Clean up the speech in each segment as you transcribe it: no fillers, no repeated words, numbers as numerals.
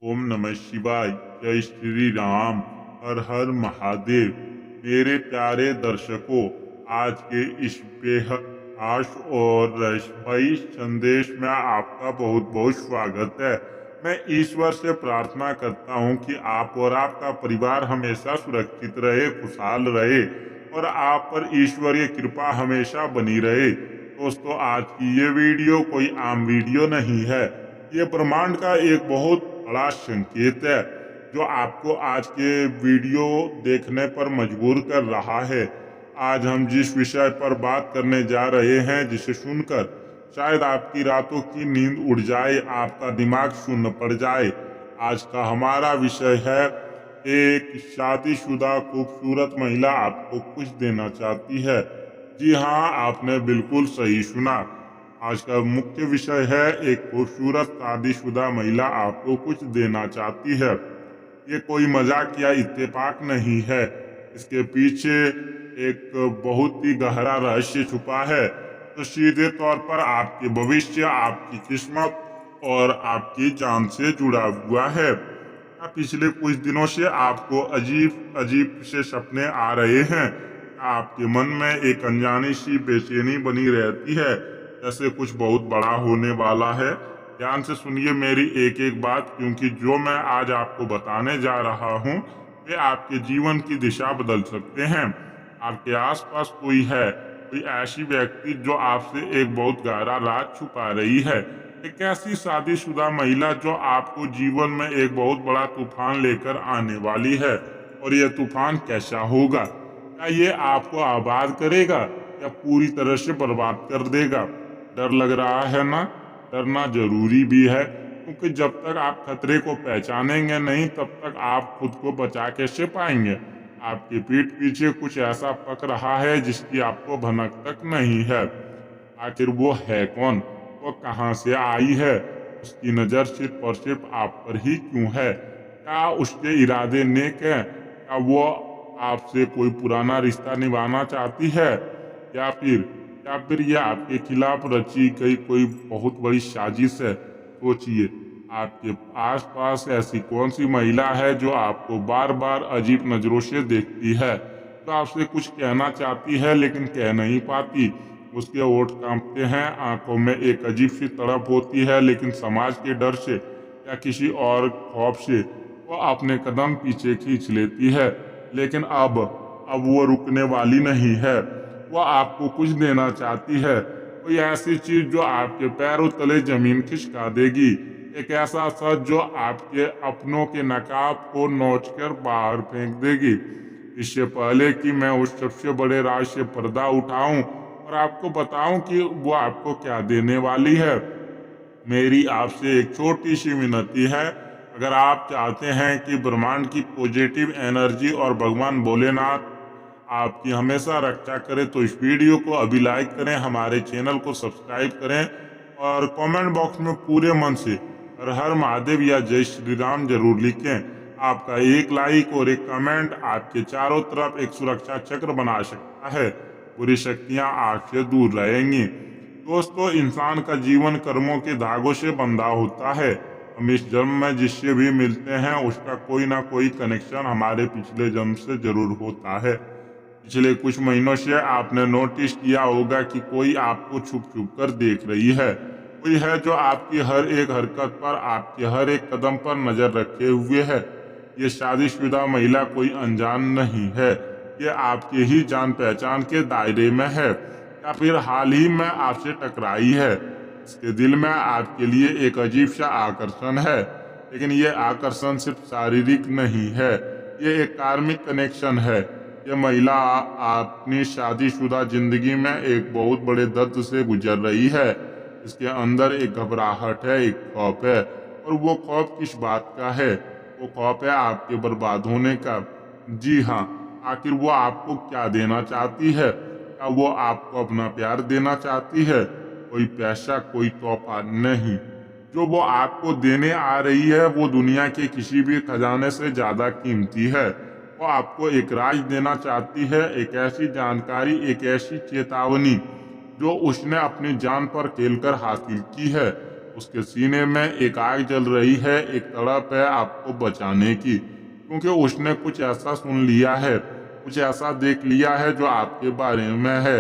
ओम नमः शिवाय। जय श्री राम। हर हर महादेव। मेरे प्यारे दर्शकों, आज के इस बेहद खास और रहस्यमयी संदेश में आपका बहुत बहुत स्वागत है। मैं ईश्वर से प्रार्थना करता हूँ कि आप और आपका परिवार हमेशा सुरक्षित रहे, खुशहाल रहे और आप पर ईश्वरीय कृपा हमेशा बनी रहे। दोस्तों, आज की ये वीडियो कोई आम वीडियो नहीं है। ये ब्रह्मांड का एक बहुत बड़ा संकेत है जो आपको आज के वीडियो देखने पर मजबूर कर रहा है। आज हम जिस विषय पर बात करने जा रहे हैं, जिसे सुनकर शायद आपकी रातों की नींद उड़ जाए, आपका दिमाग शून्य पड़ जाए। आज का हमारा विषय है, एक शादीशुदा खूबसूरत महिला आपको कुछ देना चाहती है। जी हाँ, आपने बिल्कुल सही सुना। आज का मुख्य विषय है, एक खूबसूरत शादीशुदा महिला आपको कुछ देना चाहती है। ये कोई मजाक या इत्तेफाक नहीं है, इसके पीछे एक बहुत ही गहरा रहस्य छुपा है तो सीधे तौर पर आपके भविष्य, आपकी किस्मत और आपकी जान से जुड़ा हुआ है। पिछले कुछ दिनों से आपको अजीब अजीब से सपने आ रहे हैं। आपके मन में एक अनजानी सी बेचैनी बनी रहती है, जैसे कुछ बहुत बड़ा होने वाला है। ध्यान से सुनिए मेरी एक एक बात, क्योंकि जो मैं आज आपको बताने जा रहा हूँ वे आपके जीवन की दिशा बदल सकते हैं। आपके आसपास कोई है, कोई ऐसी व्यक्ति जो आपसे एक बहुत गहरा राज छुपा रही है। एक ऐसी शादीशुदा महिला जो आपको जीवन में एक बहुत बड़ा तूफान लेकर आने वाली है। और यह तूफान कैसा होगा? क्या ये आपको आबाद करेगा या पूरी तरह से बर्बाद कर देगा? डर लग रहा है ना? डरना जरूरी भी है, क्योंकि जब तक आप खतरे को पहचानेंगे नहीं, तब तक आप खुद को बचा कैसे पाएंगे। आपकी पीठ पीछे कुछ ऐसा पक रहा है जिसकी आपको भनक तक नहीं है। आखिर वो है कौन? वो कहाँ से आई है? उसकी नजर सिर्फ और सिर्फ आप पर ही क्यों है? क्या उसके इरादे नेक हैं? क्या वो आपसे कोई पुराना रिश्ता निभाना चाहती है, या फिर यह आपके खिलाफ रची गई कोई बहुत बड़ी साजिश है? सोचिए, आपके आसपास ऐसी कौन सी महिला है जो आपको बार बार अजीब नजरों से देखती है, जो आपसे कुछ कहना चाहती है लेकिन कह नहीं पाती। उसके होंठ कांपते हैं, आंखों में एक अजीब सी तड़प होती है, लेकिन समाज के डर से या किसी और खौफ से वो अपने कदम पीछे खींच लेती है। लेकिन अब वो रुकने वाली नहीं है। वो आपको कुछ देना चाहती है, कोई ऐसी चीज जो आपके पैरों तले जमीन खिसका देगी। एक ऐसा सच जो आपके अपनों के नकाब को नोचकर बाहर फेंक देगी। इससे पहले कि मैं उस सबसे बड़े राज से पर्दा उठाऊं और आपको बताऊं कि वो आपको क्या देने वाली है, मेरी आपसे एक छोटी सी विनती है। अगर आप चाहते हैं कि ब्रह्मांड की पॉजिटिव एनर्जी और भगवान भोलेनाथ आपकी हमेशा रक्षा करें, तो इस वीडियो को अभी लाइक करें, हमारे चैनल को सब्सक्राइब करें और कमेंट बॉक्स में पूरे मन से हर हर महादेव या जय श्री राम जरूर लिखें। आपका एक लाइक और एक कमेंट आपके चारों तरफ एक सुरक्षा चक्र बना सकता है। बुरी शक्तियां आपसे दूर रहेंगी। दोस्तों, इंसान का जीवन कर्मों के धागों से बंधा होता है। हम इस जन्म में जिससे भी मिलते हैं उसका कोई ना कोई कनेक्शन हमारे पिछले जन्म से जरूर होता है। पिछले कुछ महीनों से आपने नोटिस किया होगा कि कोई आपको छुप छुप कर देख रही है। कोई है जो आपकी हर एक हरकत पर, आपके हर एक कदम पर नजर रखे हुए है। ये शादीशुदा महिला कोई अनजान नहीं है, ये आपके ही जान पहचान के दायरे में है, या फिर हाल ही में आपसे टकराई है। इसके दिल में आपके लिए एक अजीब सा आकर्षण है, लेकिन ये आकर्षण सिर्फ शारीरिक नहीं है, ये एक कार्मिक कनेक्शन है। ये महिला अपनी शादीशुदा जिंदगी में एक बहुत बड़े दर्द से गुजर रही है। इसके अंदर एक घबराहट है, एक खौफ है। और वो खौफ किस बात का है? वो खौफ है आपके बर्बाद होने का। जी हाँ, आखिर वो आपको क्या देना चाहती है? क्या वो आपको अपना प्यार देना चाहती है? कोई पैसा, कोई तोहफा नहीं। जो वो आपको देने आ रही है वो दुनिया के किसी भी खजाने से ज्यादा कीमती है। वो आपको एक राज देना चाहती है, एक ऐसी जानकारी, एक ऐसी चेतावनी जो उसने अपनी जान पर खेलकर हासिल की है। उसके सीने में एक आग जल रही है, एक तड़प है आपको बचाने की, क्योंकि उसने कुछ ऐसा सुन लिया है, कुछ ऐसा देख लिया है जो आपके बारे में है।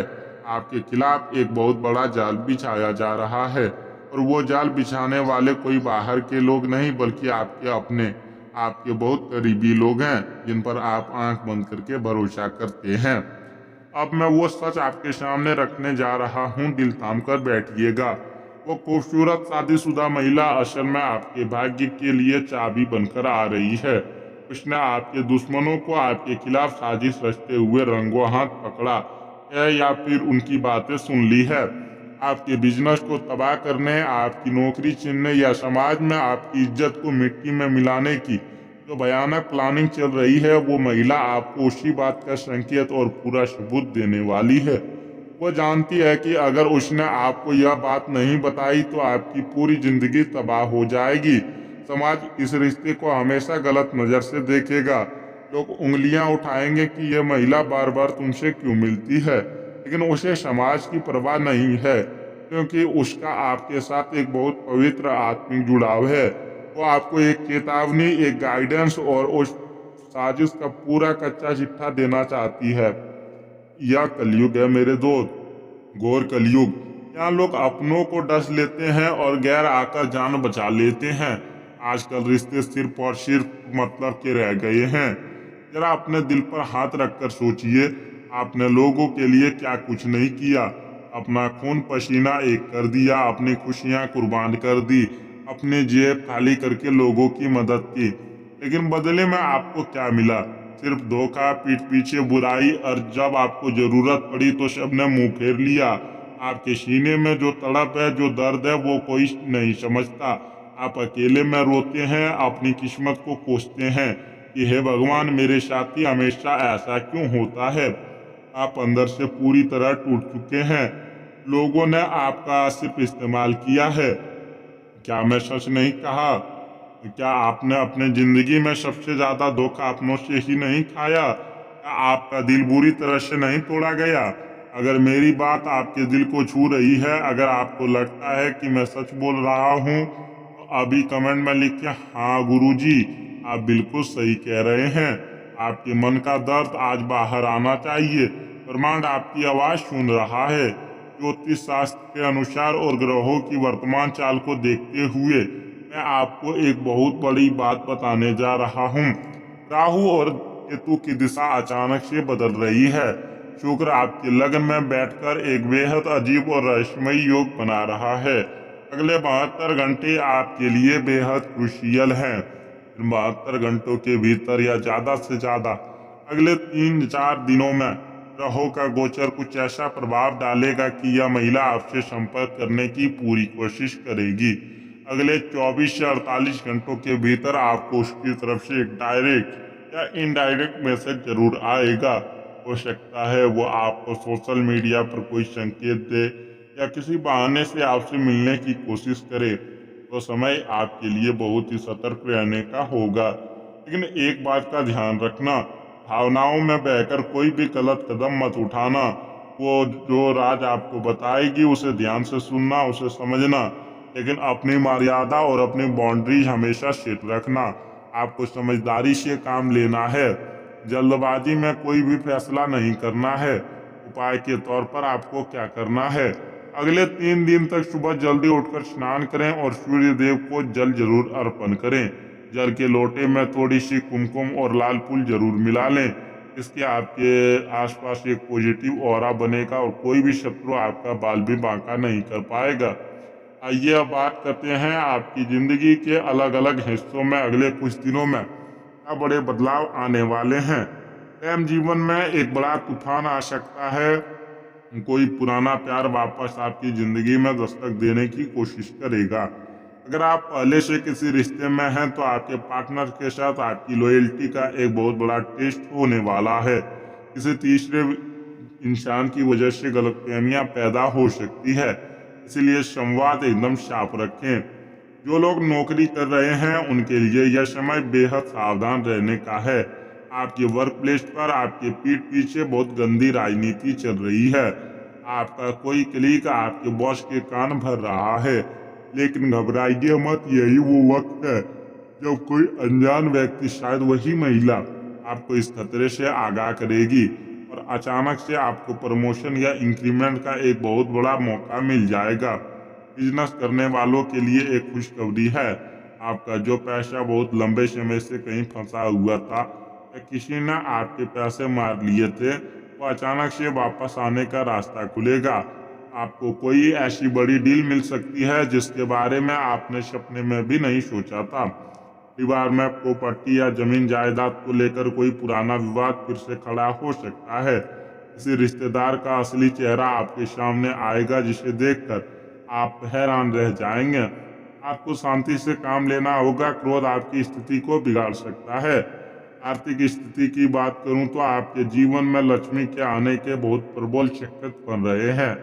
आपके खिलाफ एक बहुत बड़ा जाल बिछाया जा रहा है, और वो जाल बिछाने वाले कोई बाहर के लोग नहीं बल्कि आपके अपने, आपके बहुत करीबी लोग हैं जिन पर आप आंख बंद करके भरोसा करते हैं। अब मैं वो सच आपके सामने रखने जा रहा हूँ, दिल थाम कर बैठिएगा। वो खूबसूरत शादीशुदा महिला असल में आपके भाग्य के लिए चाबी बनकर आ रही है। उसने आपके दुश्मनों को आपके खिलाफ साजिश रचते हुए रंगों हाथ पकड़ा है या फिर उनकी बातें सुन ली है। आपके बिजनेस को तबाह करने, आपकी नौकरी छीनने या समाज में आपकी इज्जत को मिट्टी में मिलाने की जो भयानक प्लानिंग चल रही है, वो महिला आपको उसी बात का संकेत और पूरा सबूत देने वाली है। वो जानती है कि अगर उसने आपको यह बात नहीं बताई तो आपकी पूरी जिंदगी तबाह हो जाएगी। समाज इस रिश्ते को हमेशा गलत नजर से देखेगा। लोग उंगलियां उठाएंगे कि यह महिला बार बार तुमसे क्यों मिलती है, लेकिन उसे समाज की परवाह नहीं है, क्योंकि उसका आपके साथ एक बहुत पवित्र आत्मिक जुड़ाव है। वो आपको एक चेतावनी, एक गाइडेंस और उस साजिश का पूरा कच्चा चिट्ठा देना चाहती है। यह कलयुग है मेरे दोस्त, घोर कलयुग। यहाँ लोग अपनों को डस लेते हैं और गैर आकर जान बचा लेते हैं। आजकल रिश्ते सिर्फ और सिर्फ मतलब के रह गए हैं। जरा अपने दिल पर हाथ रखकर सोचिए, आपने लोगों के लिए क्या कुछ नहीं किया। अपना खून पसीना एक कर दिया, अपनी खुशियां कुर्बान कर दी, अपने जेब खाली करके लोगों की मदद की, लेकिन बदले में आपको क्या मिला? सिर्फ धोखा, पीठ पीछे बुराई, और जब आपको जरूरत पड़ी तो सबने मुंह फेर लिया। आपके सीने में जो तड़प है, जो दर्द है, वो कोई नहीं समझता। आप अकेले में रोते हैं, अपनी किस्मत को कोसते हैं कि हे भगवान, मेरे साथ ही हमेशा ऐसा क्यों होता है। आप अंदर से पूरी तरह टूट चुके हैं। लोगों ने आपका सिर्फ इस्तेमाल किया है। क्या मैं सच नहीं कहा? क्या आपने अपने जिंदगी में सबसे ज्यादा धोखा अपनों से ही नहीं खाया? क्या आपका दिल बुरी तरह से नहीं तोड़ा गया? अगर मेरी बात आपके दिल को छू रही है, अगर आपको लगता है कि मैं सच बोल रहा हूँ, तो अभी कमेंट में लिखिए, हाँ गुरुजी, आप बिल्कुल सही कह रहे हैं। आपके मन का दर्द आज बाहर आना चाहिए। ब्रह्मांड आपकी आवाज सुन रहा है। ज्योतिष शास्त्र के अनुसार और ग्रहों की वर्तमान चाल को देखते हुए मैं आपको एक बहुत बड़ी बात बताने जा रहा हूँ। राहु और केतु की दिशा अचानक से बदल रही है। शुक्र आपके लग्न में बैठकर एक बेहद अजीब और रहस्यमयी योग बना रहा है। अगले 72 घंटे आपके लिए बेहद क्रूशियल हैं। 72 घंटों के भीतर या ज्यादा से ज्यादा अगले 3-4 दिनों में ग्रहों का गोचर कुछ ऐसा प्रभाव डालेगा कि यह महिला आपसे संपर्क करने की पूरी कोशिश करेगी। अगले 24 से 48 घंटों के भीतर आपको उसकी तरफ से एक डायरेक्ट या इनडायरेक्ट मैसेज जरूर आएगा। हो सकता है वो आपको सोशल मीडिया पर कोई संकेत दे या किसी बहाने से आपसे मिलने की कोशिश करे। तो समय आपके लिए बहुत ही सतर्क रहने का होगा। लेकिन एक बात का ध्यान रखना, भावनाओं में बहकर कोई भी गलत कदम मत उठाना। वो जो राज आपको बताएगी उसे ध्यान से सुनना, उसे समझना, लेकिन अपनी मर्यादा और अपनी बाउंड्रीज हमेशा सेट रखना। आपको समझदारी से काम लेना है, जल्दबाजी में कोई भी फैसला नहीं करना है। उपाय के तौर पर आपको क्या करना है, अगले 3 दिन तक सुबह जल्दी उठकर स्नान करें और सूर्य देव को जल जरूर अर्पण करें। जल के लोटे में थोड़ी सी कुमकुम और लाल फूल जरूर मिला लें। इसके आपके आसपास एक पॉजिटिव ऑरा बनेगा और कोई भी शत्रु आपका बाल भी बांका नहीं कर पाएगा। आइए अब बात करते हैं आपकी जिंदगी के अलग अलग हिस्सों में अगले कुछ दिनों में क्या बड़े बदलाव आने वाले हैं। प्रेम जीवन में एक बड़ा तूफान आ सकता है। कोई पुराना प्यार वापस आपकी जिंदगी में दस्तक देने की कोशिश करेगा। अगर आप पहले से किसी रिश्ते में हैं तो आपके पार्टनर के साथ आपकी लॉयल्टी का एक बहुत बड़ा टेस्ट होने वाला है। किसी तीसरे इंसान की वजह से गलतफहमियां पैदा हो सकती है, इसलिए संवाद एकदम साफ रखें। जो लोग नौकरी कर रहे हैं उनके लिए यह समय बेहद सावधान रहने का है। आपके वर्क प्लेस पर आपके पीठ पीछे बहुत गंदी राजनीति चल रही है। आपका कोई क्लीग आपके बॉस के कान भर रहा है। लेकिन घबराइए मत, यही वो वक्त है जब कोई अनजान व्यक्ति, शायद वही महिला, आपको इस खतरे से आगाह करेगी और अचानक से आपको प्रमोशन या इंक्रीमेंट का एक बहुत बड़ा मौका मिल जाएगा। बिजनेस करने वालों के लिए एक खुशखबरी है। आपका जो पैसा बहुत लंबे समय से कहीं फंसा हुआ था या किसी ने आपके पैसे मार लिए थे, वो अचानक से वापस आने का रास्ता खुलेगा। आपको कोई ऐसी बड़ी डील मिल सकती है जिसके बारे में आपने सपने में भी नहीं सोचा था। परिवार में प्रॉपर्टी या जमीन जायदाद को लेकर कोई पुराना विवाद फिर से खड़ा हो सकता है। किसी रिश्तेदार का असली चेहरा आपके सामने आएगा जिसे देखकर आप हैरान रह जाएंगे। आपको शांति से काम लेना होगा, क्रोध आपकी स्थिति को बिगाड़ सकता है। आर्थिक स्थिति की बात करूं तो आपके जीवन में लक्ष्मी के आने के बहुत प्रबल संकेत बन रहे हैं।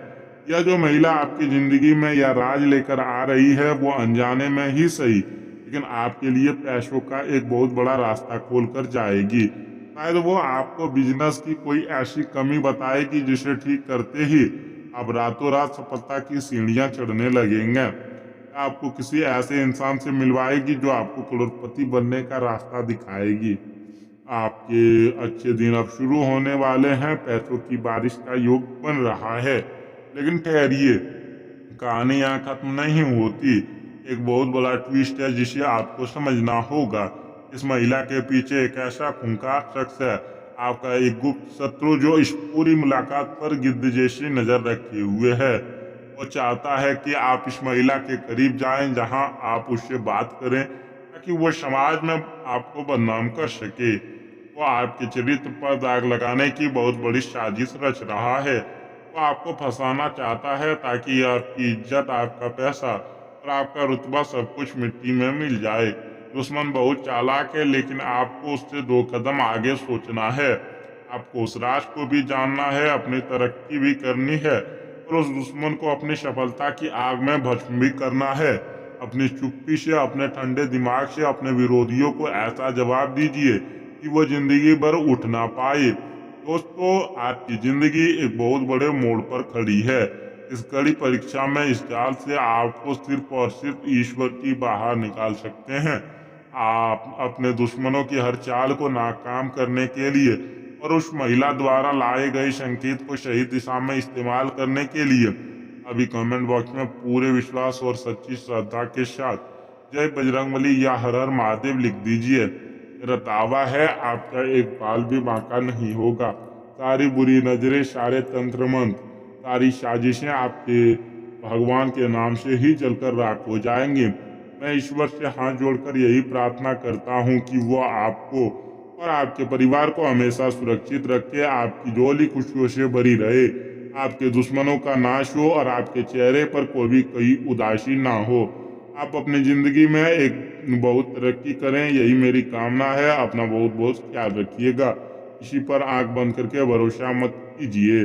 यह जो महिला आपकी जिंदगी में यह राज लेकर आ रही है वो अनजाने में ही सही, लेकिन आपके लिए पैसों का एक बहुत बड़ा रास्ता खोल कर जाएगी। शायद वो आपको बिजनेस की कोई ऐसी कमी बताएगी जिसे ठीक करते ही आप रातों रात सफलता की सीढ़ियां चढ़ने लगेंगे। आपको किसी ऐसे इंसान से मिलवाएगी जो आपको करोड़पति बनने का रास्ता दिखाएगी। आपके अच्छे दिन अब शुरू होने वाले हैं, पैसों की बारिश का योग बन रहा है। लेकिन ठहरिए, कहानी यहाँ खत्म नहीं होती। एक बहुत बड़ा ट्विस्ट है जिसे आपको समझना होगा। इस महिला के पीछे एक ऐसा खूंखार शख्स है, आपका एक गुप्त शत्रु जो इस पूरी मुलाकात पर गिद्ध जैसी नजर रखे हुए है। वो चाहता है कि आप इस महिला के करीब जाएं, जहां आप उससे बात करें ताकि वो समाज में आपको बदनाम कर सके। वो आपके चरित्र पर दाग लगाने की बहुत बड़ी साजिश रच रहा है। वो आपको फंसाना चाहता है ताकि आपकी इज्जत, आपका पैसा और आपका रुतबा सब कुछ मिट्टी में मिल जाए। दुश्मन बहुत चालाक है, लेकिन आपको उससे 2 कदम आगे सोचना है। आपको उस राज को भी जानना है, अपनी तरक्की भी करनी है और उस दुश्मन को अपनी सफलता की आग में भस्म भी करना है। अपनी चुप्पी से, अपने ठंडे दिमाग से अपने विरोधियों को ऐसा जवाब दीजिए कि वो जिंदगी भर उठ ना पाए। दोस्तों, आपकी जिंदगी एक बहुत बड़े मोड़ पर खड़ी है। इस कड़ी परीक्षा में इस जाल से आपको सिर्फ और सिर्फ ईश्वर की बाहर निकाल सकते हैं। आप अपने दुश्मनों की हर चाल को नाकाम करने के लिए और उस महिला द्वारा लाए गए संकेत को सही दिशा में इस्तेमाल करने के लिए अभी कमेंट बॉक्स में पूरे विश्वास और सच्ची श्रद्धा के साथ जय बजरंगबली या हर हर महादेव लिख दीजिए। मेरा दावा है आपका एक बाल भी बांका नहीं होगा। सारी बुरी नजरें, सारे तंत्र मंत्र, सारी साजिशें आपके भगवान के नाम से ही जलकर राख हो जाएंगी। मैं ईश्वर से हाथ जोड़कर यही प्रार्थना करता हूँ कि वो आपको और आपके परिवार को हमेशा सुरक्षित रखे, आपकी झोली खुशियों से भरी रहे, आपके दुश्मनों का नाश हो और आपके चेहरे पर कोई उदासी ना हो। आप अपनी जिंदगी में एक बहुत तरक्की करें, यही मेरी कामना है। अपना बहुत बहुत ख्याल रखिएगा। किसी पर आंख बंद करके भरोसा मत कीजिए।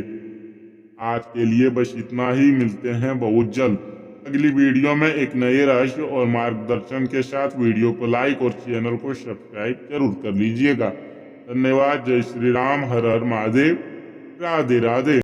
आज के लिए बस इतना ही, मिलते हैं बहुत जल्द अगली वीडियो में एक नए रहस्य और मार्गदर्शन के साथ। वीडियो को लाइक और चैनल को सब्सक्राइब जरूर कर लीजिएगा। धन्यवाद। जय श्री राम। हर हर महादेव। राधे राधे।